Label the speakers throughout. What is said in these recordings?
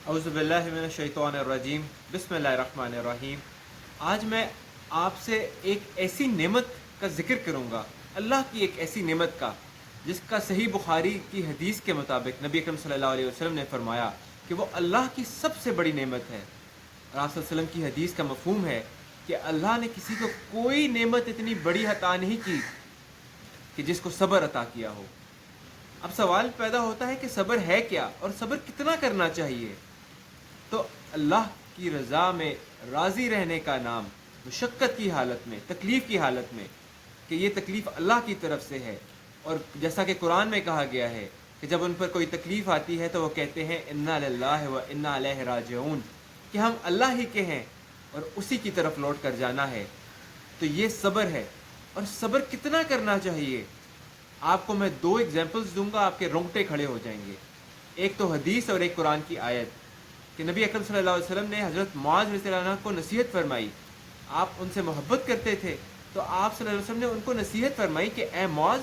Speaker 1: اعوذ باللہ من الشیطان الرجیم، بسم اللہ الرحمن الرحیم۔ آج میں آپ سے ایک ایسی نعمت کا ذکر کروں گا، اللہ کی ایک ایسی نعمت کا جس کا صحیح بخاری کی حدیث کے مطابق نبی اکرم صلی اللہ علیہ وسلم نے فرمایا کہ وہ اللہ کی سب سے بڑی نعمت ہے۔ اور آپ صلی اللہ علیہ وسلم کی حدیث کا مفہوم ہے کہ اللہ نے کسی کو کوئی نعمت اتنی بڑی عطا نہیں کی کہ جس کو صبر عطا کیا ہو۔ اب سوال پیدا ہوتا ہے کہ صبر ہے کیا اور صبر کتنا کرنا چاہیے؟ تو اللہ کی رضا میں راضی رہنے کا نام مشقت کی حالت میں، تکلیف کی حالت میں، کہ یہ تکلیف اللہ کی طرف سے ہے، اور جیسا کہ قرآن میں کہا گیا ہے کہ جب ان پر کوئی تکلیف آتی ہے تو وہ کہتے ہیں انا للہ و انا الیہ راجعون، کہ ہم اللہ ہی کے ہیں اور اسی کی طرف لوٹ کر جانا ہے۔ تو یہ صبر ہے۔ اور صبر کتنا کرنا چاہیے؟ آپ کو میں دو ایگزامپلز دوں گا، آپ کے رونگٹے کھڑے ہو جائیں گے۔ ایک تو حدیث اور ایک قرآن کی آیت، کہ نبی اکرم صلی اللہ علیہ وسلم نے حضرت معاذ رضی اللہ عنہ کو نصیحت فرمائی۔ آپ ان سے محبت کرتے تھے تو آپ صلی اللہ علیہ وسلم نے ان کو نصیحت فرمائی کہ اے معاذ،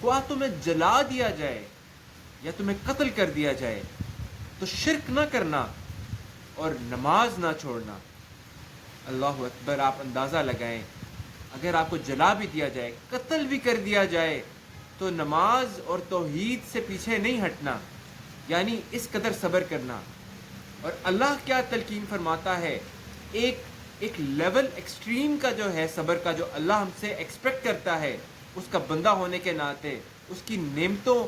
Speaker 1: خواہ تمہیں جلا دیا جائے یا تمہیں قتل کر دیا جائے تو شرک نہ کرنا اور نماز نہ چھوڑنا۔ اللہ اکبر! آپ اندازہ لگائیں، اگر آپ کو جلا بھی دیا جائے، قتل بھی کر دیا جائے، تو نماز اور توحید سے پیچھے نہیں ہٹنا، یعنی اس قدر صبر کرنا۔ اور اللہ کیا تلقین فرماتا ہے، ایک لیول ایکسٹریم کا جو ہے صبر کا، جو اللہ ہم سے ایکسپیکٹ کرتا ہے اس کا بندہ ہونے کے ناطے، اس کی نعمتوں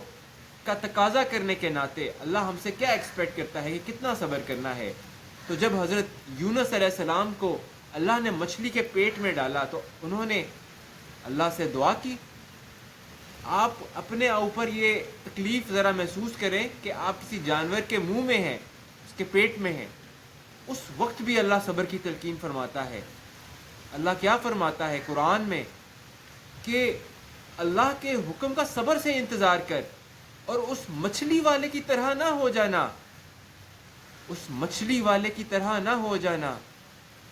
Speaker 1: کا تقاضا کرنے کے ناطے اللہ ہم سے کیا ایکسپیکٹ کرتا ہے کہ کتنا صبر کرنا ہے۔ تو جب حضرت یونس علیہ السلام کو اللہ نے مچھلی کے پیٹ میں ڈالا تو انہوں نے اللہ سے دعا کی۔ آپ اپنے اوپر یہ تکلیف ذرا محسوس کریں کہ آپ کسی جانور کے منہ میں ہیں، اس کے پیٹ میں ہیں، اس وقت بھی اللہ صبر کی تلقین فرماتا ہے۔ اللہ کیا فرماتا ہے قرآن میں کہ اللہ کے حکم کا صبر سے انتظار کر اور اس مچھلی والے کی طرح نہ ہو جانا، اس مچھلی والے کی طرح نہ ہو جانا،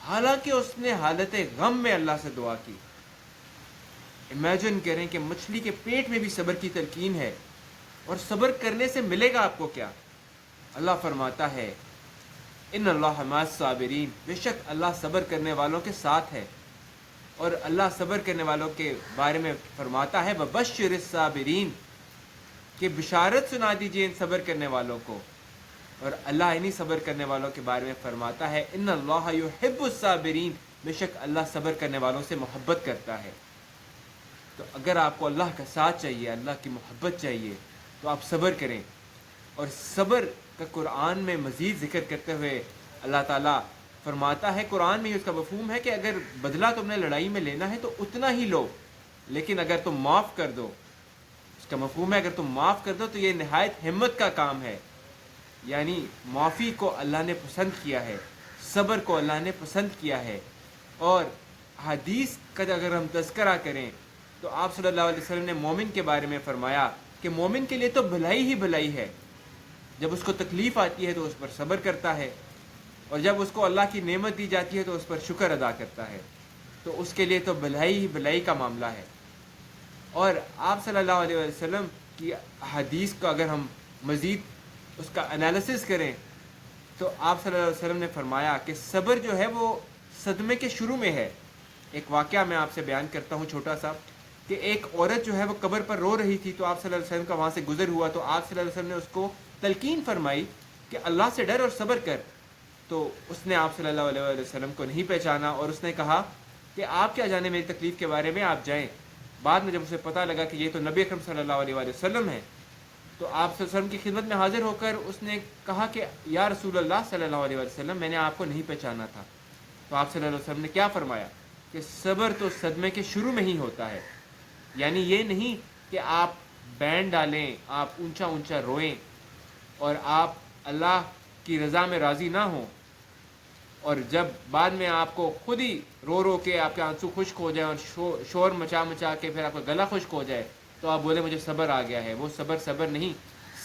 Speaker 1: حالانکہ اس نے حالت غم میں اللہ سے دعا کی۔ امیجن کریں کہ مچھلی کے پیٹ میں بھی صبر کی تلقین ہے، اور صبر کرنے سے ملے گا آپ کو کیا؟ اللہ فرماتا ہے ان اللہ مع الصابرین، بے شک اللہ صبر کرنے والوں کے ساتھ ہے۔ اور اللہ صبر کرنے والوں کے بارے میں فرماتا ہے وبشر الصابرین، کہ بشارت سنا دیجئے ان صبر کرنے والوں کو۔ اور اللہ انہی صبر کرنے والوں کے بارے میں فرماتا ہے ان اللہ یحب الصابرین، بے شک اللہ صبر کرنے والوں سے محبت کرتا ہے۔ تو اگر آپ کو اللہ کا ساتھ چاہیے، اللہ کی محبت چاہیے، تو آپ صبر کریں۔ اور صبر کا قرآن میں مزید ذکر کرتے ہوئے اللہ تعالیٰ فرماتا ہے، قرآن میں اس کا مفہوم ہے کہ اگر بدلہ تم نے لڑائی میں لینا ہے تو اتنا ہی لو، لیکن اگر تم معاف کر دو، اس کا مفہوم ہے اگر تم معاف کر دو تو یہ نہایت ہمت کا کام ہے۔ یعنی معافی کو اللہ نے پسند کیا ہے، صبر کو اللہ نے پسند کیا ہے۔ اور حدیث کا اگر ہم تذکرہ کریں تو آپ صلی اللہ علیہ وسلم نے مومن کے بارے میں فرمایا کہ مومن کے لیے تو بھلائی ہی بھلائی ہے، جب اس کو تکلیف آتی ہے تو اس پر صبر کرتا ہے، اور جب اس کو اللہ کی نعمت دی جاتی ہے تو اس پر شکر ادا کرتا ہے، تو اس کے لیے تو بھلائی ہی بھلائی کا معاملہ ہے۔ اور آپ صلی اللہ علیہ وسلم کی حدیث کو اگر ہم مزید اس کا انالیسس کریں تو آپ صلی اللہ علیہ وسلم نے فرمایا کہ صبر جو ہے وہ صدمے کے شروع میں ہے۔ ایک واقعہ میں آپ سے بیان کرتا ہوں چھوٹا سا، کہ ایک عورت جو ہے وہ قبر پر رو رہی تھی، تو آپ صلی اللہ علیہ وسلم کا وہاں سے گزر ہوا تو آپ صلی اللہ علیہ وسلم نے اس کو تلقین فرمائی کہ اللہ سے ڈر اور صبر کر۔ تو اس نے آپ صلی اللہ علیہ وسلم کو نہیں پہچانا اور اس نے کہا کہ آپ کیا جانے میری تکلیف کے بارے میں، آپ جائیں۔ بعد میں جب اسے پتہ لگا کہ یہ تو نبی اکرم صلی اللہ علیہ وسلم ہے، تو آپ صلی اللہ علیہ وسلم کی خدمت میں حاضر ہو کر اس نے کہا کہ یا رسول اللہ صلی اللہ علیہ وسلم، میں نے آپ کو نہیں پہچانا تھا۔ تو آپ صلی اللہ علیہ وسلم نے کیا فرمایا کہ صبر تو صدمے کے شروع میں ہی ہوتا ہے۔ یعنی یہ نہیں کہ آپ بینڈ ڈالیں، آپ اونچا اونچا روئیں اور آپ اللہ کی رضا میں راضی نہ ہوں، اور جب بعد میں آپ کو خود ہی رو رو کے آپ کے آنسو خشک ہو جائیں اور شور مچا مچا کے پھر آپ کا گلا خشک ہو جائے تو آپ بولے مجھے صبر آ گیا ہے۔ وہ صبر نہیں،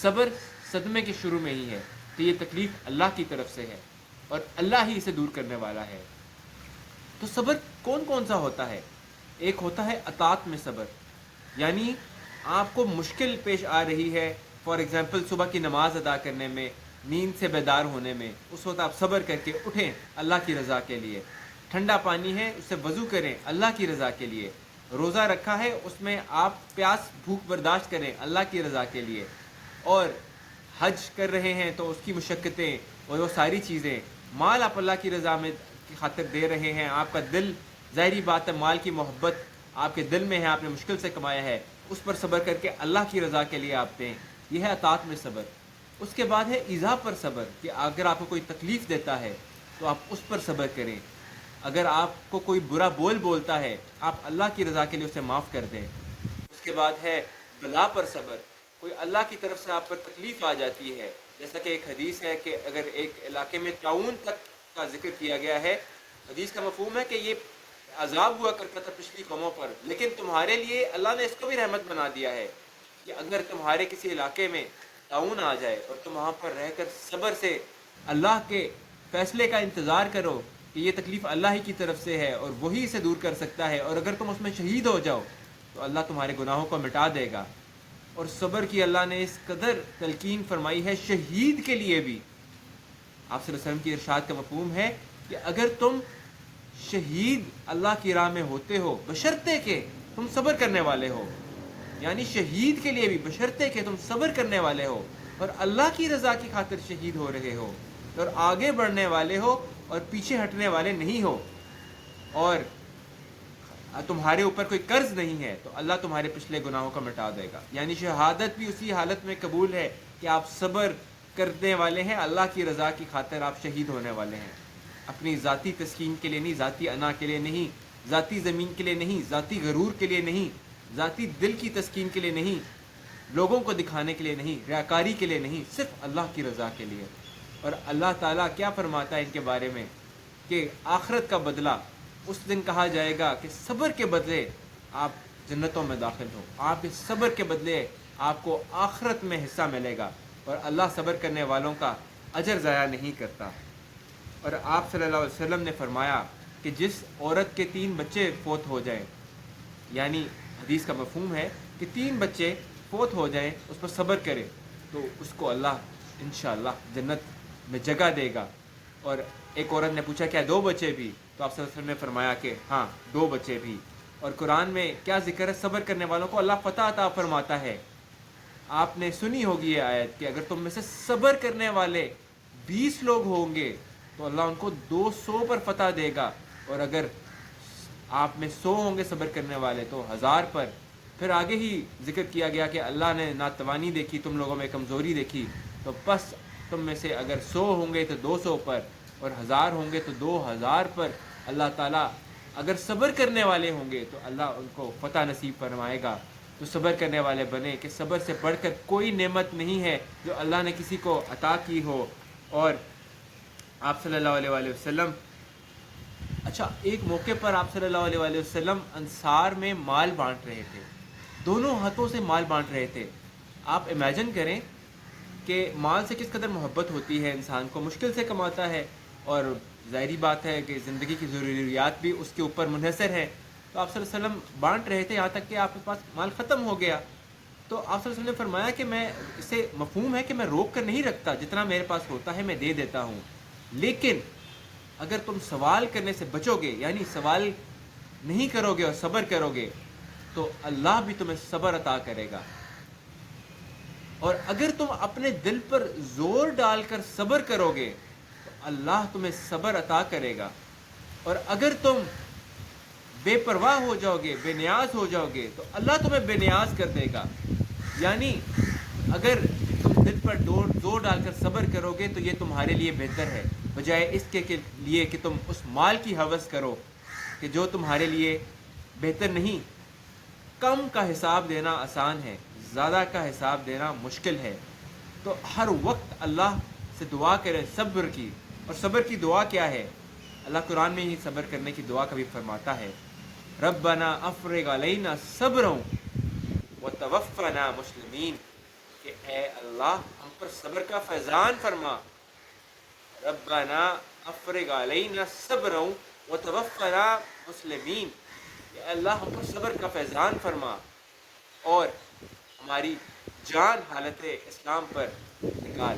Speaker 1: صبر صدمے کے شروع میں ہی ہے۔ تو یہ تکلیف اللہ کی طرف سے ہے اور اللہ ہی اسے دور کرنے والا ہے۔ تو صبر کون کون سا ہوتا ہے؟ ایک ہوتا ہے اطاعت میں صبر، یعنی آپ کو مشکل پیش آ رہی ہے، فار ایگزامپل صبح کی نماز ادا کرنے میں، نیند سے بیدار ہونے میں، اس وقت آپ صبر کر کے اٹھیں اللہ کی رضا کے لیے۔ ٹھنڈا پانی ہے اس سے وضو کریں اللہ کی رضا کے لیے۔ روزہ رکھا ہے اس میں آپ پیاس بھوک برداشت کریں اللہ کی رضا کے لیے۔ اور حج کر رہے ہیں تو اس کی مشقتیں اور وہ ساری چیزیں، مال آپ اللہ کی رضا میں کی خاطر دے رہے ہیں، آپ کا دل، ظاہری بات ہے مال کی محبت آپ کے دل میں ہے، آپ نے مشکل سے کمایا ہے، اس پر صبر کر کے اللہ کی رضا کے لیے آپ دیں، یہ ہے اطاعت میں صبر۔ اس کے بعد ہے ایذا پر صبر، کہ اگر آپ کو کوئی تکلیف دیتا ہے تو آپ اس پر صبر کریں۔ اگر آپ کو کوئی برا بولتا ہے آپ اللہ کی رضا کے لیے اسے معاف کر دیں۔ اس کے بعد ہے بلا پر صبر، کوئی اللہ کی طرف سے آپ پر تکلیف آ جاتی ہے، جیسا کہ ایک حدیث ہے کہ اگر ایک علاقے میں طاعون تک کا ذکر کیا گیا ہے، حدیث کا مفہوم ہے کہ یہ عذاب ہوا کرتا تھا پچھلی قوموں پر، لیکن تمہارے لیے اللہ نے اس کو بھی رحمت بنا دیا ہے کہ اگر تمہارے کسی علاقے میں طاعون آ جائے اور تم وہاں پر رہ کر صبر سے اللہ کے فیصلے کا انتظار کرو کہ یہ تکلیف اللہ ہی کی طرف سے ہے اور وہی اسے دور کر سکتا ہے، اور اگر تم اس میں شہید ہو جاؤ تو اللہ تمہارے گناہوں کو مٹا دے گا۔ اور صبر کی اللہ نے اس قدر تلقین فرمائی ہے شہید کے لیے بھی۔ آپ صلی اللہ علیہ وسلم کی ارشاد کا مفہوم ہے کہ اگر تم شہید اللہ کی راہ میں ہوتے ہو بشرطے کہ تم صبر کرنے والے ہو، یعنی شہید کے لیے بھی بشرطے کہ تم صبر کرنے والے ہو اور اللہ کی رضا کی خاطر شہید ہو رہے ہو اور آگے بڑھنے والے ہو اور پیچھے ہٹنے والے نہیں ہو، اور تمہارے اوپر کوئی قرض نہیں ہے، تو اللہ تمہارے پچھلے گناہوں کو مٹا دے گا۔ یعنی شہادت بھی اسی حالت میں قبول ہے کہ آپ صبر کرنے والے ہیں، اللہ کی رضا کی خاطر آپ شہید ہونے والے ہیں، اپنی ذاتی تسکین کے لیے نہیں، ذاتی انا کے لیے نہیں، ذاتی زمین کے لیے نہیں، ذاتی غرور کے لیے نہیں، ذاتی دل کی تسکین کے لیے نہیں، لوگوں کو دکھانے کے لیے نہیں، ریاکاری کے لیے نہیں، صرف اللہ کی رضا کے لیے۔ اور اللہ تعالیٰ کیا فرماتا ہے ان کے بارے میں کہ آخرت کا بدلہ اس دن کہا جائے گا کہ صبر کے بدلے آپ جنتوں میں داخل ہو، آپ اس صبر کے بدلے آپ کو آخرت میں حصہ ملے گا، اور اللہ صبر کرنے والوں کا اجر ضائع نہیں کرتا۔ اور آپ صلی اللہ علیہ وسلم نے فرمایا کہ جس عورت کے 3 بچے فوت ہو جائیں، یعنی حدیث کا مفہوم ہے کہ 3 بچے فوت ہو جائیں اس پر صبر کرے تو اس کو اللہ انشاءاللہ جنت میں جگہ دے گا۔ اور ایک عورت نے پوچھا کیا 2 بچے بھی؟ تو آپ صلی اللہ علیہ وسلم نے فرمایا کہ ہاں 2 بچے بھی۔ اور قرآن میں کیا ذکر ہے؟ صبر کرنے والوں کو اللہ فتح عطا فرماتا ہے۔ آپ نے سنی ہوگی یہ آیت کہ اگر تم میں سے صبر کرنے والے 20 لوگ ہوں گے تو اللہ ان کو 200 پر فتح دے گا، اور اگر آپ میں 100 ہوں گے صبر کرنے والے تو 1000 پر۔ پھر آگے ہی ذکر کیا گیا کہ اللہ نے ناتوانی دیکھی، تم لوگوں میں کمزوری دیکھی، تو بس تم میں سے اگر 100 ہوں گے تو 200 پر، اور 1000 ہوں گے تو 2000 پر۔ اللہ تعالیٰ اگر صبر کرنے والے ہوں گے تو اللہ ان کو فتح نصیب فرمائے گا۔ تو صبر کرنے والے بنے کہ صبر سے بڑھ کر کوئی نعمت نہیں ہے جو اللہ نے کسی کو عطا کی ہو۔ اور آپ صلی اللہ علیہ وآلہ وسلم، اچھا ایک موقع پر آپ صلی اللہ علیہ وآلہ وسلم انصار میں مال بانٹ رہے تھے، دونوں ہاتھوں سے مال بانٹ رہے تھے۔ آپ امیجن کریں کہ مال سے کس قدر محبت ہوتی ہے، انسان کو مشکل سے کماتا ہے، اور ظاہری بات ہے کہ زندگی کی ضروریات بھی اس کے اوپر منحصر ہیں۔ تو آپ صلی اللہ علیہ وسلم بانٹ رہے تھے، یہاں تک کہ آپ کے پاس مال ختم ہو گیا۔ تو آپ صلی اللہ علیہ وسلم نے فرمایا کہ میں اسے مفہوم ہے کہ میں روک کر نہیں رکھتا، جتنا میرے پاس ہوتا ہے میں دے دیتا ہوں، لیکن اگر تم سوال کرنے سے بچو گے، یعنی سوال نہیں کرو گے اور صبر کرو گے، تو اللہ بھی تمہیں صبر عطا کرے گا۔ اور اگر تم اپنے دل پر زور ڈال کر صبر کرو گے تو اللہ تمہیں صبر عطا کرے گا، اور اگر تم بے پرواہ ہو جاؤ گے، بے نیاز ہو جاؤ گے، تو اللہ تمہیں بے نیاز کر دے گا۔ یعنی اگر تم دل پر زور ڈال کر صبر کرو گے تو یہ تمہارے لیے بہتر ہے، بجائے اس کے لیے کہ تم اس مال کی ہوس کرو کہ جو تمہارے لیے بہتر نہیں۔ کم کا حساب دینا آسان ہے، زیادہ کا حساب دینا مشکل ہے۔ تو ہر وقت اللہ سے دعا کریں صبر کی، اور صبر کی دعا کیا ہے؟ اللہ قرآن میں ہی صبر کرنے کی دعا کبھی فرماتا ہے، ربنا افرغ علینا صبرا وتوفنا مسلمین، کہ اے اللہ ہم پر صبر کا فیضان فرما۔ ربنا افرغ علینا صبرا وتوفنا مسلمین، کہ اے اللہ ہم پر صبر کا فیضان فرما اور ہماری جان حالت اسلام پر نکال۔